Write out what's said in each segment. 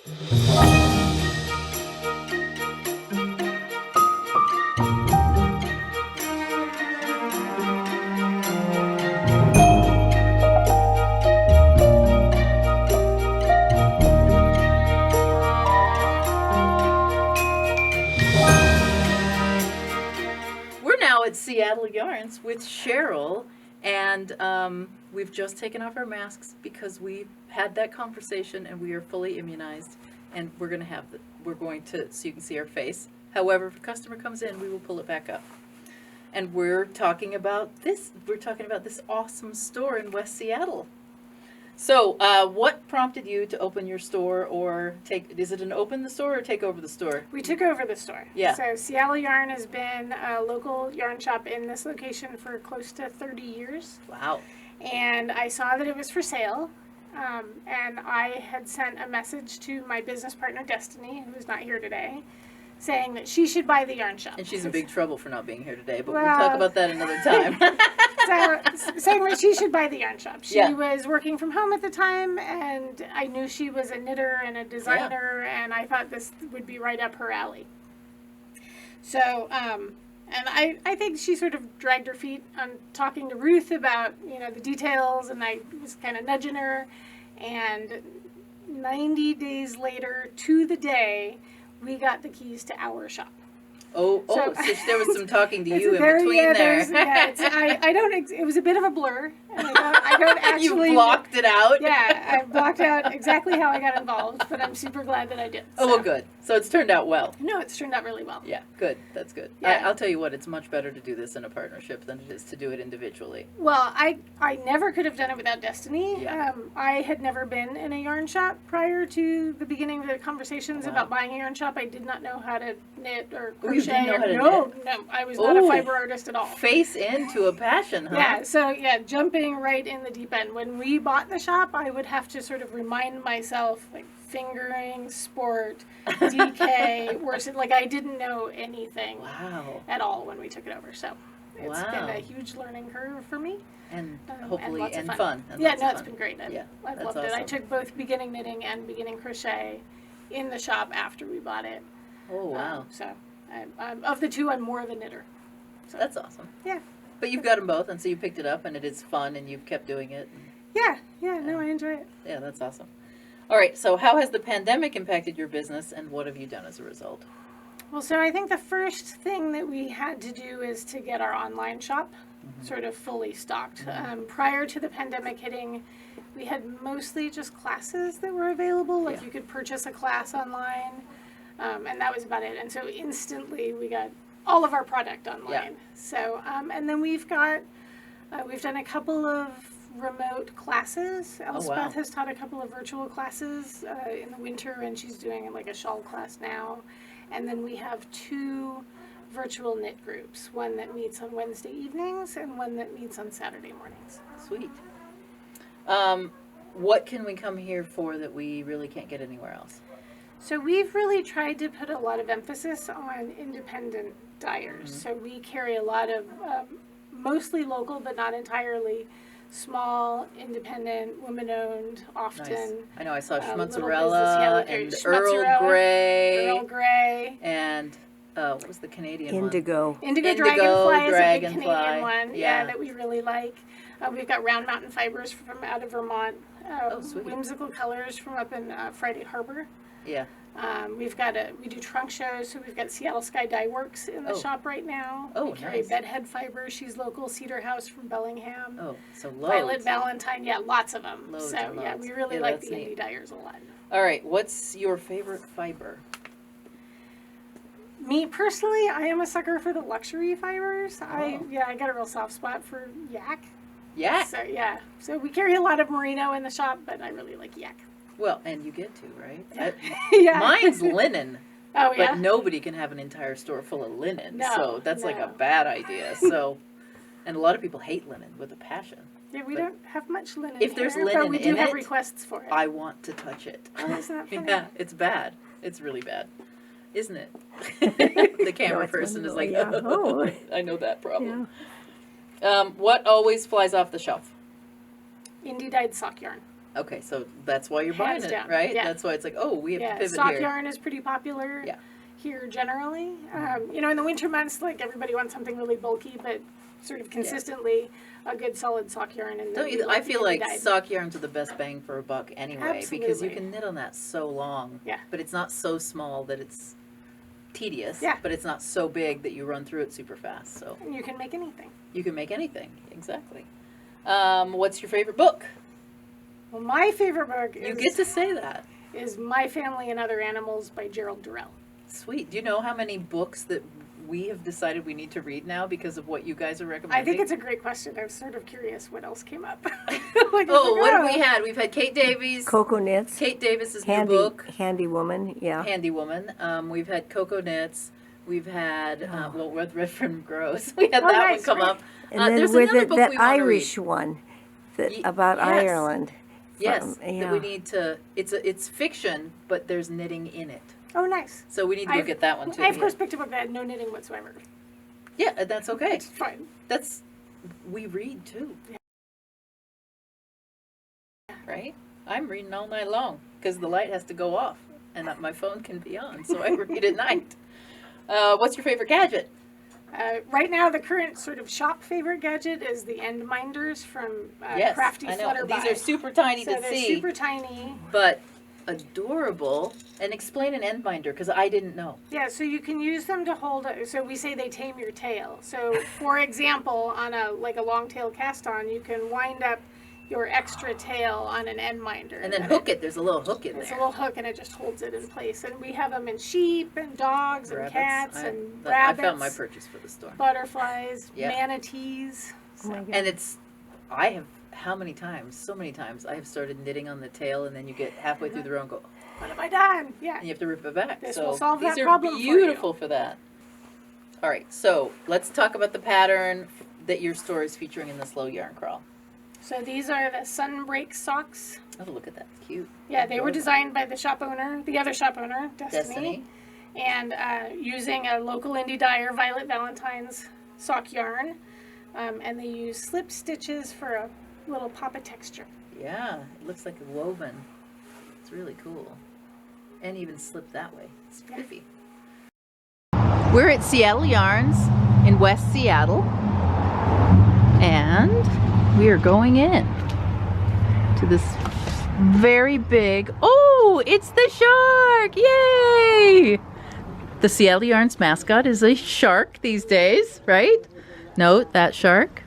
We're now at Seattle Yarns with Cheryl, and we've just taken off our masks because we had that conversation and we are fully immunized, and we're going to, so you can see our face. However, if a customer comes in, we will pull it back up. And we're talking about this awesome store in West Seattle. So, what prompted you to open your store, or is it an open the store or take over the store? We took over the store. Yeah. So Seattle Yarn has been a local yarn shop in this location for close to 30 years. Wow. And I saw that it was for sale. And I had sent a message to my business partner, Destiny, who's not here today, saying that she should buy the yarn shop. And she's in big trouble for not being here today, but we'll talk about that another time. So saying that she should buy the yarn shop. She Yeah. was working from home at the time, and I knew she was a knitter and a designer, and I thought this would be right up her alley. So, and I think she sort of dragged her feet on talking to Ruth about, the details, and I was kind of nudging her, and 90 days later, to the day, we got the keys to our shop. So there was some talking to you in there. between there. It was a bit of a blur. And I don't actually. You blocked it out? Yeah, I blocked out exactly how I got involved, but I'm super glad that I did. Oh, well, good. So it's turned out well. No, it's turned out really well. Yeah, good. That's good. Yeah. I'll tell you what, it's much better to do this in a partnership than it is to do it individually. Well, I never could have done it without Destiny. Yeah. I had never been in a yarn shop prior to the beginning of the conversations about buying a yarn shop. I did not know how to knit or crochet. You didn't know how to knit? No, I was not a fiber artist at all. Face into a passion, huh? Yeah, so jumping right in the deep end. When we bought the shop, I would have to sort of remind myself, like, fingering, sport, DK, worse, like I didn't know anything at all when we took it over. So it's been a huge learning curve for me. And hopefully, and fun. It's been great. I've loved it. Awesome. I took both beginning knitting and beginning crochet in the shop after we bought it. Oh, wow. So of the two, I'm more of a knitter. So. That's awesome. Yeah. But you've got them both, and so you picked it up, and it is fun, and you've kept doing it. No, I enjoy it. Yeah, that's awesome. All right, so how has the pandemic impacted your business, and what have you done as a result? Well, so I think the first thing that we had to do is to get our online shop sort of fully stocked. Prior to the pandemic hitting, we had mostly just classes that were available. Like you could purchase a class online, and that was about it. And so instantly we got all of our product online. Yeah. So, and then we've done a couple of remote classes. Elspeth has taught a couple of virtual classes in the winter, and she's doing like a shawl class now. And then we have 2 virtual knit groups, one that meets on Wednesday evenings and one that meets on Saturday mornings. Sweet. What can we come here for that we really can't get anywhere else? So we've really tried to put a lot of emphasis on independent dyers. So we carry a lot of mostly local, but not entirely, small, independent, woman-owned, often. Nice. I know I saw Schmutzerella and Earl Grey. Earl Grey. And what was the Canadian Indigo. one? Indigo Dragonfly is a big Canadian one. Yeah, that we really like. We've got Round Mountain Fibers from out of Vermont. Sweet. Whimsical Colors from up in Friday Harbor. Yeah. We do trunk shows, so we've got Seattle Sky Dye Works in the shop right now. Oh, we carry nice. Bedhead Fiber. She's local. Cedar House from Bellingham. Oh, so loads. Violet Valentine. Yeah, lots of them. Loads so and loads. we really like the indie dyers a lot. All right, what's your favorite fiber? Me personally, I am a sucker for the luxury fibers. I got a real soft spot for yak. Yak? So we carry a lot of merino in the shop, but I really like yak. Well, and you get to, right? Yeah. Mine's linen. Oh, yeah? But nobody can have an entire store full of linen. No, so that's like a bad idea. So, and a lot of people hate linen with a passion. Yeah, we don't have much linen if there's here, linen but we do in have it, requests for it. I want to touch it. Oh, isn't that funny? Yeah, it's bad. It's really bad. Isn't it? The camera person is like, oh, I know that problem. Yeah. What always flies off the shelf? Indie dyed sock yarn. Okay, so that's why you're buying Hands it, down, right? yeah. That's why it's like, oh, we have to Yeah, pivot sock here. yarn is pretty popular Yeah. here generally. You know, in the winter months, like everybody wants something really bulky, but sort of consistently a good solid sock yarn. And Don't you, I feel like sock yarns are the best bang for a buck anyway, because you Absolutely. can knit on that so long. Yeah. But it's not so small that it's tedious. Yeah. But it's not so big that you run through it super fast. So And you can make anything. you can make anything. Exactly. What's your favorite book? Well, my favorite book You get to say that. is My Family and Other Animals by Gerald Durrell. Sweet. Do you know how many books that we have decided we need to read now because of what you guys are recommending? I think it's a great question. I'm sort of curious what else came up. What have we had? We've had Kate Davies. Cocoa Knits. Kate Davis' new book. Handy Woman, yeah. Handy Woman. We've had Cocoa Knits. We've had, with Redfern Grows. We had that nice, one come right. up. And then there's with another it, book that we want to read. Irish one about yes. Ireland. Yes, yeah. that we need to, it's fiction, but there's knitting in it. Oh, nice. So we need to look at that one too. I, of course, picked a book that had no knitting whatsoever. Yeah, that's okay. It's fine. We read too. Right? I'm reading all night long because the light has to go off and my phone can be on, so I read at night. What's your favorite gadget? Right now, the current sort of shop favorite gadget is the end minders from Yes, Crafty I know. Flutterby. These are super tiny so to they're see, super tiny. but adorable. And explain an end binder because I didn't know. Yeah, so you can use them to hold. So we say they tame your tail. So, for example, on a long tail cast on, you can wind up your extra tail on an end minder, And then hook it. There's a little hook in It's a there. little hook, and it just holds it in place. And we have them in sheep and dogs and Rabbits. cats I rabbits. found my purchase for the store. Butterflies, Yeah. manatees. Oh my God. And I have, so many times, I have started knitting on the tail, and then you get halfway through the row and go, What have I done? Yeah. and you have to rip it back. This So will solve these that are problem for you. beautiful for that. All right, so let's talk about the pattern that your store is featuring in this low yarn crawl. So these are the Sunbreak socks. Oh, look at that, cute. Yeah, they were Adorable. designed by the shop owner, the other shop owner, Destiny. and using a local indie dyer, Violet Valentine's sock yarn, and they use slip stitches for a little pop of texture. Yeah, it looks like a woven. It's really cool. And even slipped that way. It's pretty. We're at Seattle Yarns in West Seattle. And we are going in to this very big, oh, it's the shark! Yay! The Seattle Yarns mascot is a shark these days, right? Note that shark.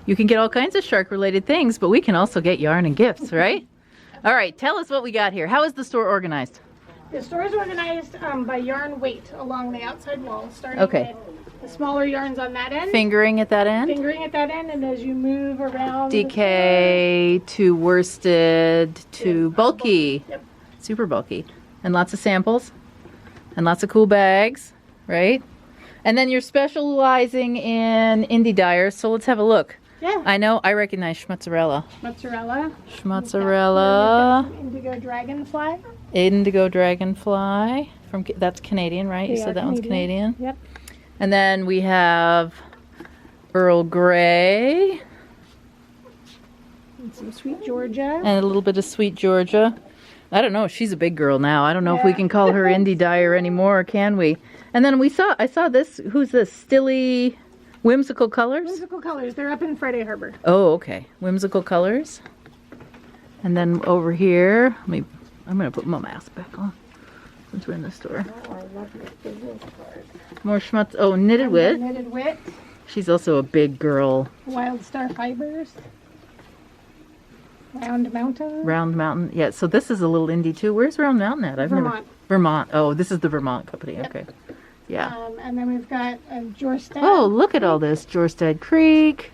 You can get all kinds of shark related things, but we can also get yarn and gifts, right? All right, tell us what we got here. How is the store organized? The store is organized by yarn weight along the outside wall, starting Okay. with the smaller yarns on that end, Fingering at that end? fingering at that end, and as you move around DK to worsted to bulky. Yep. Super bulky. And lots of samples. And lots of cool bags, right? And then you're specializing in indie dyers, so let's have a look. Yeah, I know, I recognize Schmutzarella. mozzarella. Schmutzarella. Indigo dragonfly. Indigo Dragonfly. That's Canadian, right? You They said are that one's Canadian. Yep. And then we have Earl Grey And some sweet Georgia. and a little bit of Sweet Georgia. I don't know. She's a big girl now. I don't know if we Yeah. can call her indie dyer anymore, can we? And then I saw this. Who's this? Stilly Whimsical Colors? Whimsical colors. They're up in Friday Harbor. Oh, okay. Whimsical Colors. And then over here, I'm going to put my mask back on since we're in the store. Oh, I love this business card. More schmutz. Oh, Knitted Wit. Knitted Wit. She's also a big girl. Wild Star Fibers. Round Mountain. Round Mountain. Yeah, so this is a little indie too. Where's Round Mountain at? Vermont. Vermont. Oh, this is the Vermont company. Okay. Yeah. And then we've got Jorstad. Oh, look at all this. Jorstad Creek.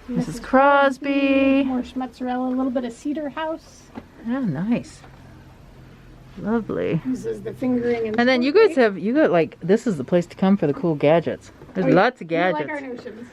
Mrs. Crosby. More Schmutzarella. A little bit of Cedar House. Oh, nice. Lovely. This is the fingering. And then you guys have, this is the place to come for the cool gadgets. There's lots of We like gadgets. our notions.